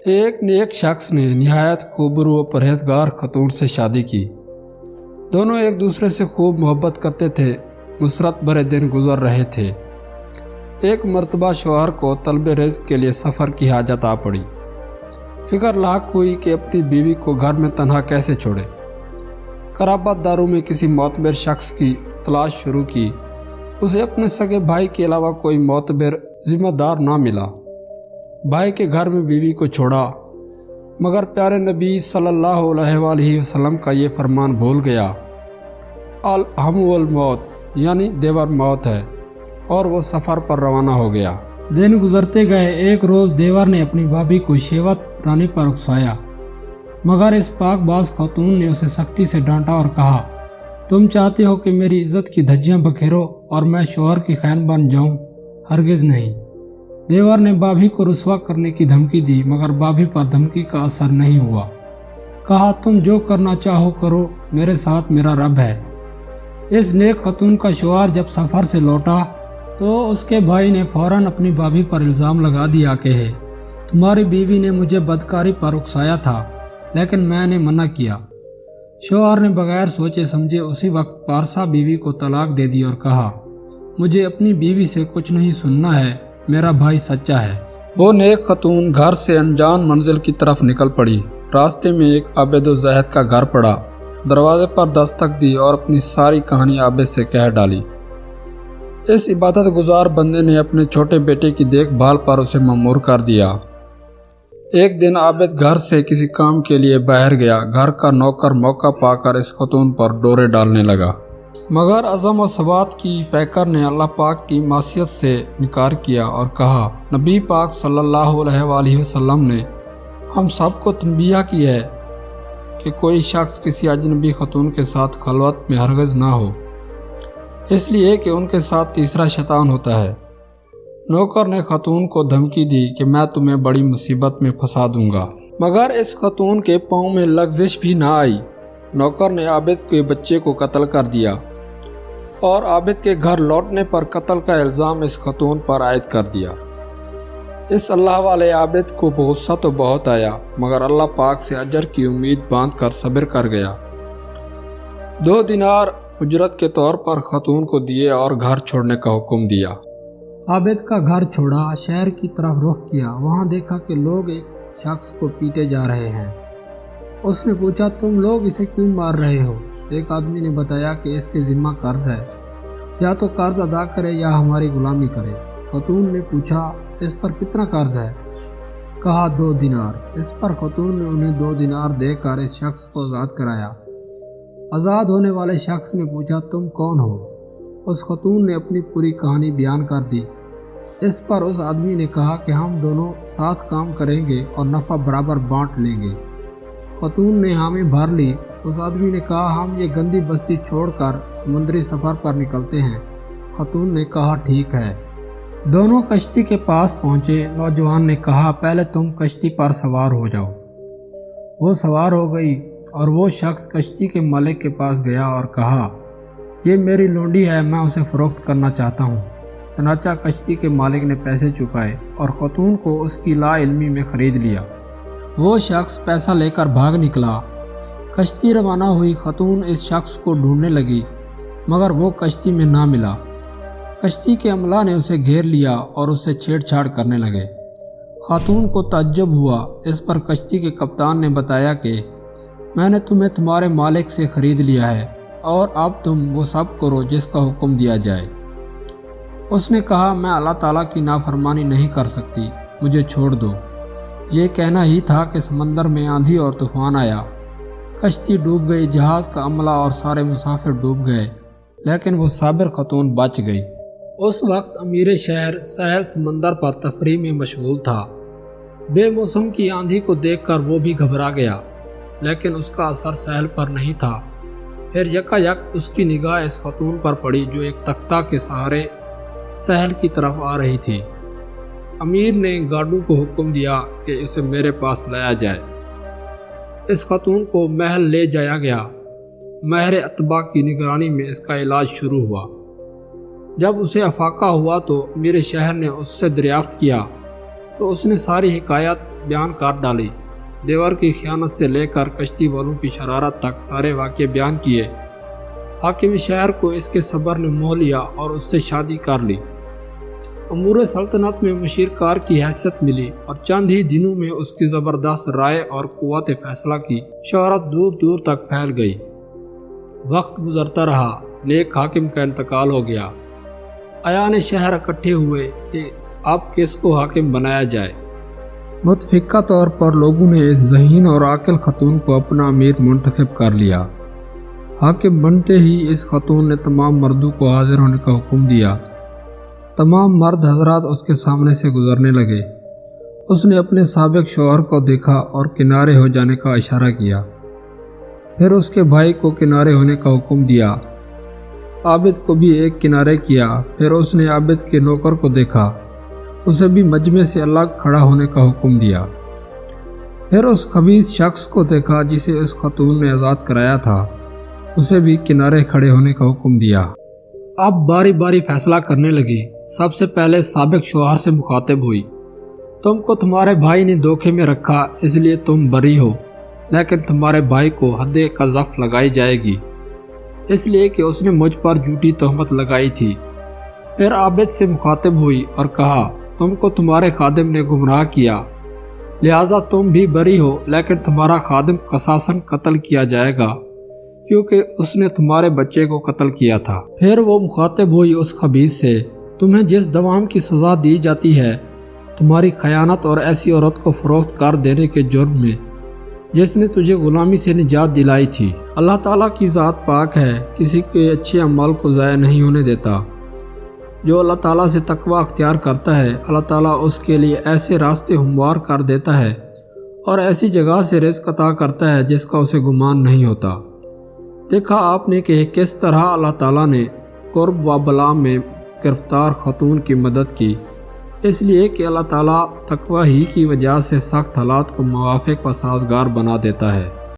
ایک نیک شخص نے نہایت خوبرو و پرہیزگار خاتون سے شادی کی۔ دونوں ایک دوسرے سے خوب محبت کرتے تھے۔ مسرت بھرے دن گزر رہے تھے۔ ایک مرتبہ شوہر کو طلب رزق کے لیے سفر کی حاجت آ پڑی۔ فکر لاحق ہوئی کہ اپنی بیوی کو گھر میں تنہا کیسے چھوڑے۔ قرابت داروں میں کسی معتبر شخص کی تلاش شروع کی۔ اسے اپنے سگے بھائی کے علاوہ کوئی معتبر ذمہ دار نہ ملا۔ بھائی کے گھر میں بیوی کو چھوڑا، مگر پیارے نبی صلی اللہ علیہ وآلہ وسلم کا یہ فرمان بھول گیا، الحم والموت، یعنی دیور موت ہے، اور وہ سفر پر روانہ ہو گیا۔ دن گزرتے گئے۔ ایک روز دیور نے اپنی بھابھی کو شیوت رانے پر اکسایا، مگر اس پاک باز خاتون نے اسے سختی سے ڈانٹا اور کہا، تم چاہتے ہو کہ میری عزت کی دھجیاں بکھیرو اور میں شوہر کی خائن بن جاؤں؟ ہرگز نہیں۔ دیور نے بھابھی کو رسوا کرنے کی دھمکی دی، مگر بھابھی پر دھمکی کا اثر نہیں ہوا۔ کہا، تم جو کرنا چاہو کرو، میرے ساتھ میرا رب ہے۔ اس نیک خاتون کا شوہر جب سفر سے لوٹا تو اس کے بھائی نے فوراً اپنی بھابھی پر الزام لگا دیا کہ تمہاری بیوی نے مجھے بدکاری پر اکسایا تھا، لیکن میں نے منع کیا۔ شوہر نے بغیر سوچے سمجھے اسی وقت پارسا بیوی کو طلاق دے دی اور کہا، مجھے اپنی بیوی سے کچھ نہیں سننا ہے، میرا بھائی سچا ہے۔ وہ نیک خاتون گھر سے انجان منزل کی طرف نکل پڑی۔ راستے میں ایک عابد و زاہد کا گھر پڑا۔ دروازے پر دستک دی اور اپنی ساری کہانی عابد سے کہہ ڈالی۔ اس عبادت گزار بندے نے اپنے چھوٹے بیٹے کی دیکھ بھال پر اسے مأمور کر دیا۔ ایک دن عابد گھر سے کسی کام کے لیے باہر گیا۔ گھر کا نوکر موقع پا کر اس خاتون پر ڈورے ڈالنے لگا، مگر عزم و ثبات کی پیکر نے اللہ پاک کی معصیت سے انکار کیا اور کہا، نبی پاک صلی اللہ علیہ وآلہ وسلم نے ہم سب کو تنبیہ کی ہے کہ کوئی شخص کسی اجنبی خاتون کے ساتھ خلوت میں ہرگز نہ ہو، اس لیے کہ ان کے ساتھ تیسرا شیطان ہوتا ہے۔ نوکر نے خاتون کو دھمکی دی کہ میں تمہیں بڑی مصیبت میں پھنسا دوں گا، مگر اس خاتون کے پاؤں میں لغزش بھی نہ آئی۔ نوکر نے عابد کے بچے کو قتل کر دیا اور عابد کے گھر لوٹنے پر قتل کا الزام اس خاتون پر عائد کر دیا۔ اس اللہ والے عابد کو غصہ تو بہت آیا، مگر اللہ پاک سے اجر کی امید باندھ کر صبر کر گیا۔ 2 دینار اجرت کے طور پر خاتون کو دیے اور گھر چھوڑنے کا حکم دیا۔ عابد کا گھر چھوڑا، شہر کی طرف رخ کیا۔ وہاں دیکھا کہ لوگ ایک شخص کو پیٹے جا رہے ہیں۔ اس نے پوچھا، تم لوگ اسے کیوں مار رہے ہو؟ ایک آدمی نے بتایا کہ اس کے ذمہ قرض ہے، یا تو قرض ادا کرے یا ہماری غلامی کرے۔ خاتون نے پوچھا، اس پر کتنا قرض ہے؟ کہا 2 دینار۔ اس پر خاتون نے انہیں 2 دینار دے کر اس شخص کو آزاد کرایا۔ آزاد ہونے والے شخص نے پوچھا، تم کون ہو؟ اس خاتون نے اپنی پوری کہانی بیان کر دی۔ اس پر اس آدمی نے کہا کہ ہم دونوں ساتھ کام کریں گے اور نفع برابر بانٹ لیں گے۔ خاتون نے حامی بھر لی۔ اس آدمی نے کہا، ہم یہ گندی بستی چھوڑ کر سمندری سفر پر نکلتے ہیں۔ خاتون نے کہا، ٹھیک ہے۔ دونوں کشتی کے پاس پہنچے۔ نوجوان نے کہا، پہلے تم کشتی پر سوار ہو جاؤ۔ وہ سوار ہو گئی اور وہ شخص کشتی کے مالک کے پاس گیا اور کہا، یہ میری لونڈی ہے، میں اسے فروخت کرنا چاہتا ہوں۔ چنانچہ کشتی کے مالک نے پیسے چکائے اور خاتون کو اس کی لا علمی میں خرید لیا۔ وہ شخص پیسہ لے کر بھاگ نکلا۔ کشتی روانہ ہوئی۔ خاتون اس شخص کو ڈھونڈنے لگی، مگر وہ کشتی میں نہ ملا۔ کشتی کے عملہ نے اسے گھیر لیا اور اس سے چھیڑ چھاڑ کرنے لگے۔ خاتون کو تعجب ہوا۔ اس پر کشتی کے کپتان نے بتایا کہ میں نے تمہیں تمہارے مالک سے خرید لیا ہے اور اب تم وہ سب کرو جس کا حکم دیا جائے۔ اس نے کہا، میں اللہ تعالیٰ کی نافرمانی نہیں کر سکتی، مجھے چھوڑ دو۔ یہ کہنا ہی تھا کہ سمندر میں آندھی اور طوفان آیا۔ کشتی ڈوب گئی۔ جہاز کا عملہ اور سارے مسافر ڈوب گئے، لیکن وہ صابر خاتون بچ گئی۔ اس وقت امیر شہر ساحل سمندر پر تفریح میں مشغول تھا۔ بے موسم کی آندھی کو دیکھ کر وہ بھی گھبرا گیا، لیکن اس کا اثر ساحل پر نہیں تھا۔ پھر یکایک اس کی نگاہ اس خاتون پر پڑی جو ایک تختہ کے سہارے ساحل کی طرف آ رہی تھی۔ امیر نے گارڈوں کو حکم دیا کہ اسے میرے پاس لایا جائے۔ اس خاتون کو محل لے جایا گیا۔ ماہر اطباء کی نگرانی میں اس کا علاج شروع ہوا۔ جب اسے افاقہ ہوا تو امیر شہر نے اس سے دریافت کیا تو اس نے ساری حکایت بیان کر ڈالی۔ دیور کی خیانت سے لے کر کشتی والوں کی شرارت تک سارے واقعے بیان کیے۔ حاکم شہر کو اس کے صبر نے موہ لیا اور اس سے شادی کر لی۔ امور سلطنت میں مشیر کار کی حیثیت ملی اور چند ہی دنوں میں اس کی زبردست رائے اور قوت فیصلہ کی شہرت دور دور تک پھیل گئی۔ وقت گزرتا رہا، نیک حاکم کا انتقال ہو گیا۔ ایان شہر اکٹھے ہوئے کہ اب کس کو حاکم بنایا جائے۔ متفقہ طور پر لوگوں نے اس ذہین اور عاقل خاتون کو اپنا امیر منتخب کر لیا۔ حاکم بنتے ہی اس خاتون نے تمام مردوں کو حاضر ہونے کا حکم دیا۔ تمام مرد حضرات اس کے سامنے سے گزرنے لگے۔ اس نے اپنے سابق شوہر کو دیکھا اور کنارے ہو جانے کا اشارہ کیا۔ پھر اس کے بھائی کو کنارے ہونے کا حکم دیا۔ عابد کو بھی ایک کنارے کیا۔ پھر اس نے عابد کے نوکر کو دیکھا، اسے بھی مجمع سے الگ کھڑا ہونے کا حکم دیا۔ پھر اس خبیث شخص کو دیکھا جسے اس خاتون نے آزاد کرایا تھا، اسے بھی کنارے کھڑے ہونے کا حکم دیا۔ اب باری باری فیصلہ کرنے لگی۔ سب سے پہلے سابق شوہر سے مخاطب ہوئی، تم کو تمہارے بھائی نے دھوکے میں رکھا اس لیے تم بری ہو، لیکن تمہارے بھائی کو حد قذف لگائی جائے گی اس لیے کہ اس نے مجھ پر جھوٹی تہمت لگائی تھی۔ پھر عابد سے مخاطب ہوئی اور کہا، تم کو تمہارے خادم نے گمراہ کیا، لہٰذا تم بھی بری ہو، لیکن تمہارا خادم قصاصاً قتل کیا جائے گا کیونکہ اس نے تمہارے بچے کو قتل کیا تھا۔ پھر وہ مخاطب ہوئی اس خبیث سے، تمہیں جس دوام کی سزا دی جاتی ہے تمہاری خیانت اور ایسی عورت کو فروخت کر دینے کے جرم میں جس نے تجھے غلامی سے نجات دلائی تھی۔ اللہ تعالیٰ کی ذات پاک ہے، کسی کے اچھے اعمال کو ضائع نہیں ہونے دیتا۔ جو اللہ تعالیٰ سے تقوی اختیار کرتا ہے، اللہ تعالیٰ اس کے لیے ایسے راستے ہموار کر دیتا ہے اور ایسی جگہ سے رزق عطا کرتا ہے جس کا اسے گمان نہیں ہوتا۔ دیکھا آپ نے کہ کس طرح اللہ تعالیٰ نے قرب و بلا میں گرفتار خاتون کی مدد کی، اس لیے کہ اللہ تعالیٰ تقوی ہی کی وجہ سے سخت حالات کو موافق و سازگار بنا دیتا ہے۔